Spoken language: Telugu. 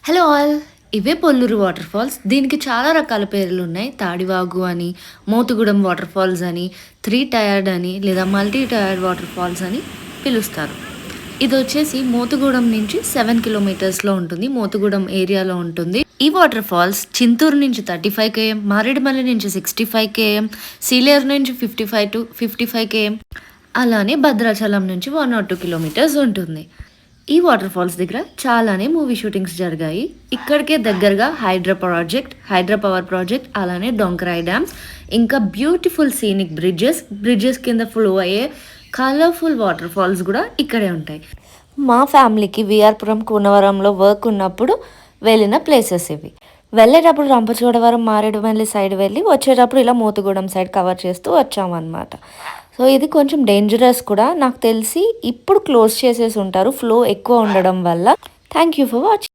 Hello all! ఇవే పొల్లూరు వాటర్ ఫాల్స్. దీనికి చాలా రకాల పేర్లున్నాయి. తాడివాగు అని, మోతుగూడెం వాటర్ ఫాల్స్ అని, త్రీ టయర్డ్ అని, లేదా మల్టీ టయర్డ్ వాటర్ ఫాల్స్ అని పిలుస్తారు. ఇదొచ్చేసి మోతుగూడెం నుంచి 7 కిలోమీటర్స్‌లో ఉంటుంది. మోతుగూడెం ఏరియాలో ఉంటుంది. ఈ వాటర్ ఫాల్స్ చింతూరు నుంచి 35 కేఎం, మారేడుమల్లి నుంచి 65 కేఎం, సీలేరు నుంచి 55 కేఎం, అలానే భద్రాచలం నుంచి 102 కిలోమీటర్స్ ఉంటుంది. ఈ వాటర్ ఫాల్స్ దగ్గర చాలానే మూవీ షూటింగ్స్ జరిగాయి. ఇక్కడికే దగ్గరగా హైడ్రా పవర్ ప్రాజెక్ట్, అలానే డొంకరాయి డ్యామ్స్, ఇంకా బ్యూటిఫుల్ సీనిక్ బ్రిడ్జెస్ కింద ఫ్లో అయ్యే కలర్ఫుల్ వాటర్ ఫాల్స్ కూడా ఇక్కడే ఉంటాయి. మా ఫ్యామిలీకి విఆర్పురం కూనవరంలో వర్క్ ఉన్నప్పుడు వెళ్ళిన ప్లేసెస్ ఇవి. వెళ్ళేటప్పుడు రంపచోడవరం మారేడుమల్లి సైడ్ వెళ్ళి వచ్చేటప్పుడు ఇలా మోతుగూడెం సైడ్ కవర్ చేస్తూ వచ్చామన్నమాట. సో ఇది కొంచెం డేంజరస్ కూడా. నాకు తెలిసి ఇప్పుడు క్లోజ్ చేసేసి ఉంటారు ఫ్లో ఎక్కువ ఉండడం వల్ల. Thank you for watching.